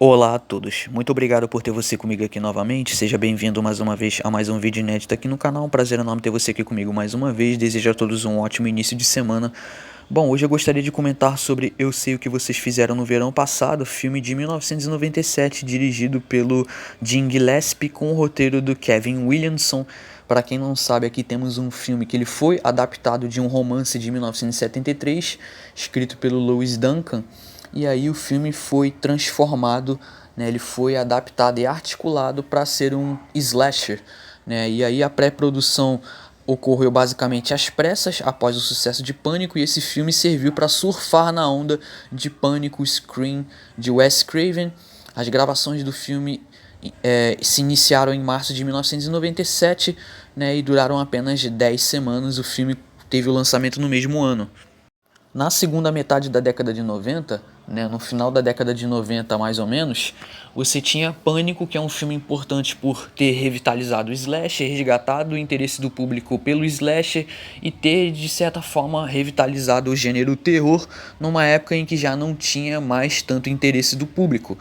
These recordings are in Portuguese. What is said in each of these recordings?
Olá a todos, muito obrigado por ter você comigo aqui novamente, seja bem-vindo mais uma vez a mais um vídeo inédito aqui no canal, um prazer enorme ter você aqui comigo mais uma vez, desejo a todos um ótimo início de semana. Bom, hoje eu gostaria de comentar sobre Eu Sei O Que Vocês Fizeram no Verão Passado, filme de 1997, dirigido pelo Jim Gillespie com o roteiro do Kevin Williamson. Para quem não sabe, aqui temos um filme que ele foi adaptado de um romance de 1973, escrito pelo Lewis Duncan. E aí o filme foi transformado, né, ele foi adaptado e articulado para ser um slasher, né, e aí a pré-produção ocorreu basicamente às pressas após o sucesso de Pânico, e esse filme serviu para surfar na onda de Pânico Scream de Wes Craven. As gravações do filme se iniciaram em março de 1997, né, e duraram apenas 10 semanas. O filme teve o lançamento no mesmo ano. Na segunda metade da década de 90, né, no final da década de 90 mais ou menos, você tinha Pânico, que é um filme importante por ter revitalizado o slasher, resgatado o interesse do público pelo slasher e ter, de certa forma, revitalizado o gênero terror numa época em que já não tinha mais tanto interesse do público,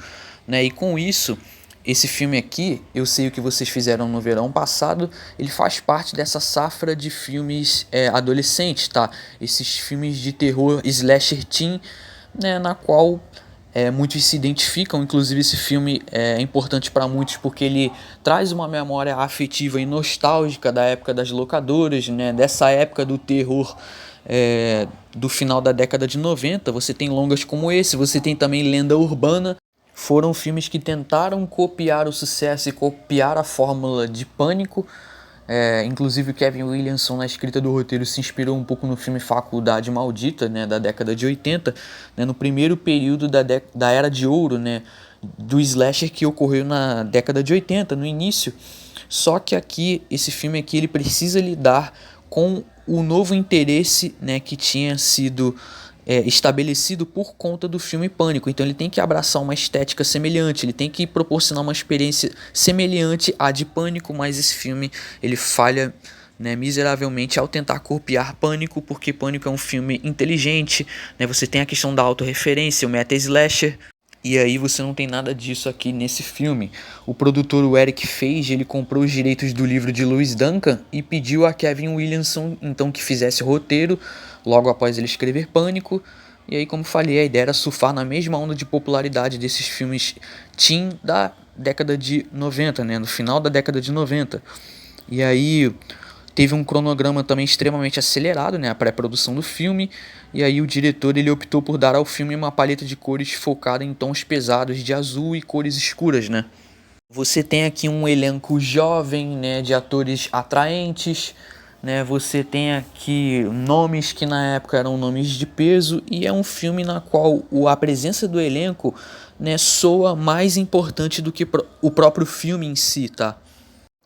né? E com isso, esse filme aqui, Eu Sei O Que Vocês Fizeram no Verão Passado, ele faz parte dessa safra de filmes adolescentes, tá? Esses filmes de terror slasher teen, né, na qual muitos se identificam. Inclusive esse filme é importante para muitos porque ele traz uma memória afetiva e nostálgica da época das locadoras, né, dessa época do terror do final da década de 90. Você tem longas como esse, você tem também Lenda Urbana. Foram filmes que tentaram copiar o sucesso e copiar a fórmula de Pânico. Inclusive o Kevin Williamson, na escrita do roteiro, se inspirou um pouco no filme Faculdade Maldita, né, da década de 80, né, no primeiro período da Era de Ouro, né, do slasher, que ocorreu na década de 80, no início. Só que aqui, esse filme aqui, ele precisa lidar com o novo interesse, né, que tinha sido estabelecido por conta do filme Pânico. Então ele tem que abraçar uma estética semelhante, ele tem que proporcionar uma experiência semelhante à de Pânico, mas esse filme ele falha, né, miseravelmente ao tentar copiar Pânico, porque Pânico é um filme inteligente, né, você tem a questão da autorreferência, o meta-slasher, e aí você não tem nada disso aqui nesse filme. O produtor, o Eric Feige, ele comprou os direitos do livro de Lewis Duncan e pediu a Kevin Williamson então que fizesse o roteiro logo após ele escrever Pânico. E aí, como falei, a ideia era surfar na mesma onda de popularidade desses filmes teen da década de 90, né, no final da década de 90. E aí teve um cronograma também extremamente acelerado, né, a pré-produção do filme, e aí o diretor ele optou por dar ao filme uma paleta de cores focada em tons pesados de azul e cores escuras, né. Você tem aqui um elenco jovem, né, de atores atraentes, né, você tem aqui nomes que na época eram nomes de peso, e é um filme na qual a presença do elenco, né, soa mais importante do que o próprio filme em si, tá?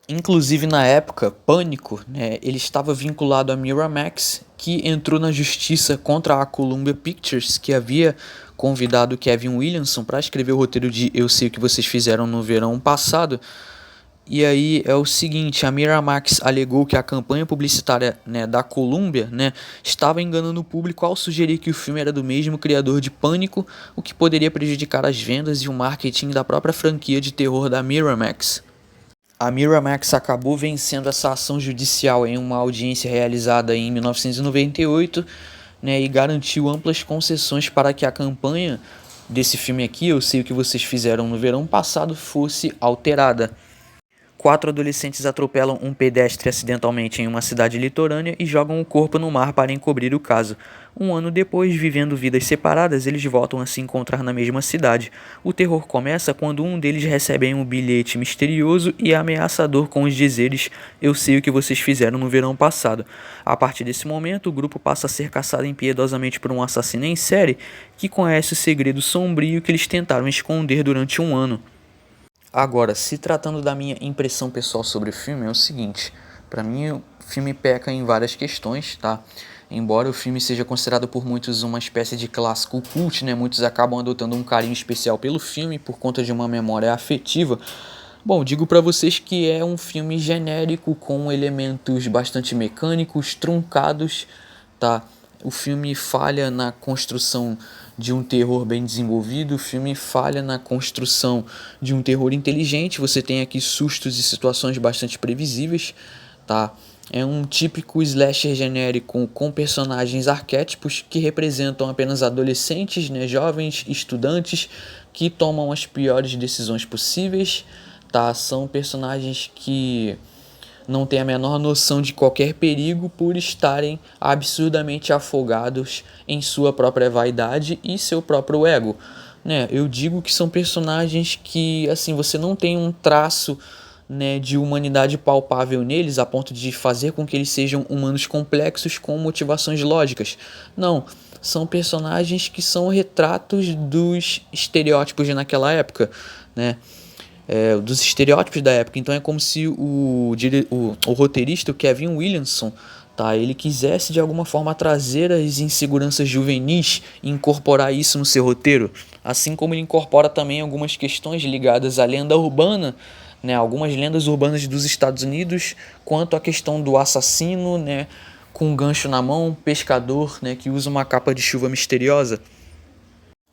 Inclusive na época, Pânico, né, ele estava vinculado à Miramax, que entrou na justiça contra a Columbia Pictures, que havia convidado Kevin Williamson para escrever o roteiro de Eu Sei O Que Vocês Fizeram no Verão Passado. E aí é o seguinte, a Miramax alegou que a campanha publicitária, né, da Columbia, né, estava enganando o público ao sugerir que o filme era do mesmo criador de Pânico, o que poderia prejudicar as vendas e o marketing da própria franquia de terror da Miramax. A Miramax acabou vencendo essa ação judicial em uma audiência realizada em 1998, né, e garantiu amplas concessões para que a campanha desse filme aqui, Eu Sei O Que Vocês Fizeram no Verão Passado, fosse alterada. 4 adolescentes atropelam um pedestre acidentalmente em uma cidade litorânea e jogam o corpo no mar para encobrir o caso. Um ano depois, vivendo vidas separadas, eles voltam a se encontrar na mesma cidade. O terror começa quando um deles recebe um bilhete misterioso e ameaçador com os dizeres: "Eu sei o que vocês fizeram no verão passado". A partir desse momento, o grupo passa a ser caçado impiedosamente por um assassino em série que conhece o segredo sombrio que eles tentaram esconder durante um ano. Agora, se tratando da minha impressão pessoal sobre o filme, é o seguinte: para mim o filme peca em várias questões, tá? Embora o filme seja considerado por muitos uma espécie de clássico cult, né? Muitos acabam adotando um carinho especial pelo filme por conta de uma memória afetiva. Bom, digo pra vocês que é um filme genérico com elementos bastante mecânicos, truncados, tá? O filme falha na construção de um terror bem desenvolvido, o filme falha na construção de um terror inteligente. Você tem aqui sustos e situações bastante previsíveis, tá? É um típico slasher genérico com personagens arquétipos que representam apenas adolescentes, né, jovens, estudantes que tomam as piores decisões possíveis, tá? São personagens que não têm a menor noção de qualquer perigo por estarem absurdamente afogados em sua própria vaidade e seu próprio ego, né? Eu digo que são personagens que, assim, você não tem um traço, né, de humanidade palpável neles a ponto de fazer com que eles sejam humanos complexos com motivações lógicas. Não, são personagens que são retratos dos estereótipos de naquela época, né? Dos estereótipos da época. Então é como se o roteirista, o Kevin Williamson, tá, ele quisesse de alguma forma trazer as inseguranças juvenis e incorporar isso no seu roteiro, assim como ele incorpora também algumas questões ligadas à lenda urbana, né, algumas lendas urbanas dos Estados Unidos, quanto à questão do assassino, né, com um gancho na mão, pescador, né, que usa uma capa de chuva misteriosa.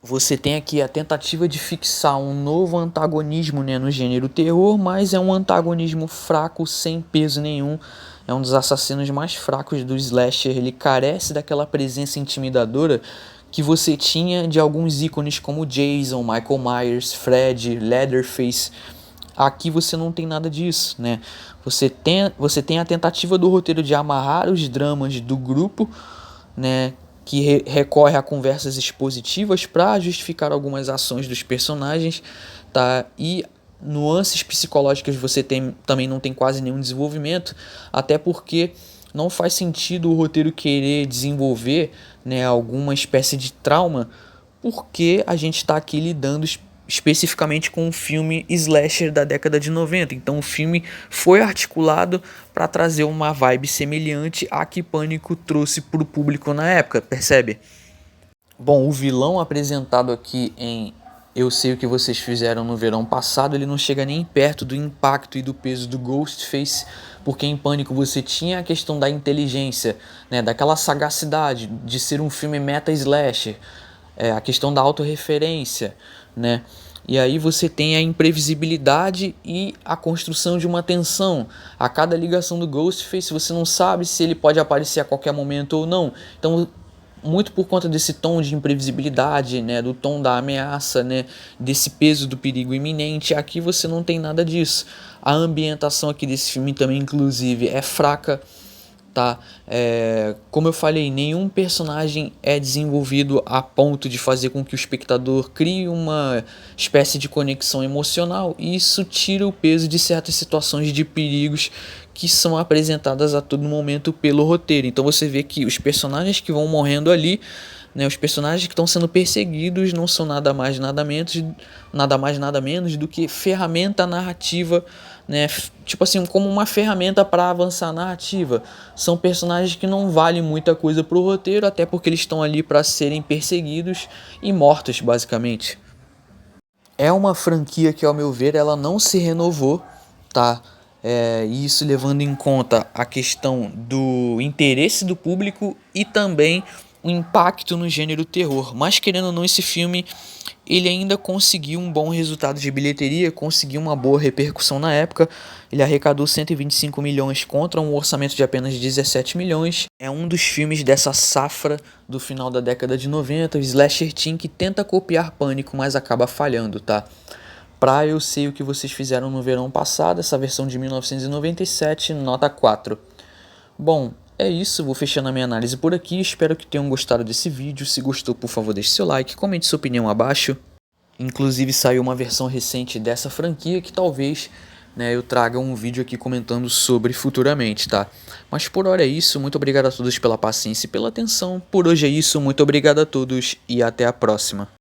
Você tem aqui a tentativa de fixar um novo antagonismo, né, no gênero terror, mas é um antagonismo fraco, sem peso nenhum. É um dos assassinos mais fracos do slasher. Ele carece daquela presença intimidadora que você tinha de alguns ícones como Jason, Michael Myers, Fred, Leatherface. Aqui você não tem nada disso, né? Você tem a tentativa do roteiro de amarrar os dramas do grupo, né, que recorre a conversas expositivas para justificar algumas ações dos personagens, tá? E nuances psicológicas também não tem quase nenhum desenvolvimento, até porque não faz sentido o roteiro querer desenvolver, né, alguma espécie de trauma, porque a gente está aqui lidando especificamente com um filme slasher da década de 90. Então o filme foi articulado para trazer uma vibe semelhante à que Pânico trouxe para o público na época, percebe? Bom, o vilão apresentado aqui em Eu Sei O Que Vocês Fizeram no Verão Passado, ele não chega nem perto do impacto e do peso do Ghostface, porque em Pânico você tinha a questão da inteligência, né, daquela sagacidade de ser um filme meta-slasher, a questão da autorreferência, né? E aí você tem a imprevisibilidade e a construção de uma tensão. A cada ligação do Ghostface você não sabe se ele pode aparecer a qualquer momento ou não. Então, muito por conta desse tom de imprevisibilidade, né, do tom da ameaça, né, desse peso do perigo iminente, aqui você não tem nada disso. A ambientação aqui desse filme também, inclusive, é fraca, tá? Como eu falei, nenhum personagem é desenvolvido a ponto de fazer com que o espectador crie uma espécie de conexão emocional, e isso tira o peso de certas situações de perigos que são apresentadas a todo momento pelo roteiro. Então você vê que os personagens que vão morrendo ali, né, os personagens que estão sendo perseguidos não são nada mais nada menos do que ferramenta narrativa, né, tipo assim, como uma ferramenta para avançar a narrativa. São personagens que não valem muita coisa pro roteiro, até porque eles estão ali para serem perseguidos e mortos, basicamente. É uma franquia que, ao meu ver, ela não se renovou, tá? Isso levando em conta a questão do interesse do público e também o impacto no gênero terror. Mas querendo ou não, esse filme ele ainda conseguiu um bom resultado de bilheteria, conseguiu uma boa repercussão na época. Ele arrecadou 125 milhões contra um orçamento de apenas 17 milhões. É um dos filmes dessa safra do final da década de 90, o slasher teen que tenta copiar Pânico, mas acaba falhando, tá? Pra Eu Sei O Que Vocês Fizeram no Verão Passado, essa versão de 1997, nota 4. Bom, é isso, vou fechando a minha análise por aqui, espero que tenham gostado desse vídeo. Se gostou, por favor, deixe seu like, comente sua opinião abaixo. Inclusive saiu uma versão recente dessa franquia que talvez, né, eu traga um vídeo aqui comentando sobre futuramente, tá? Mas por hora é isso, muito obrigado a todos pela paciência e pela atenção. Por hoje é isso, muito obrigado a todos e até a próxima.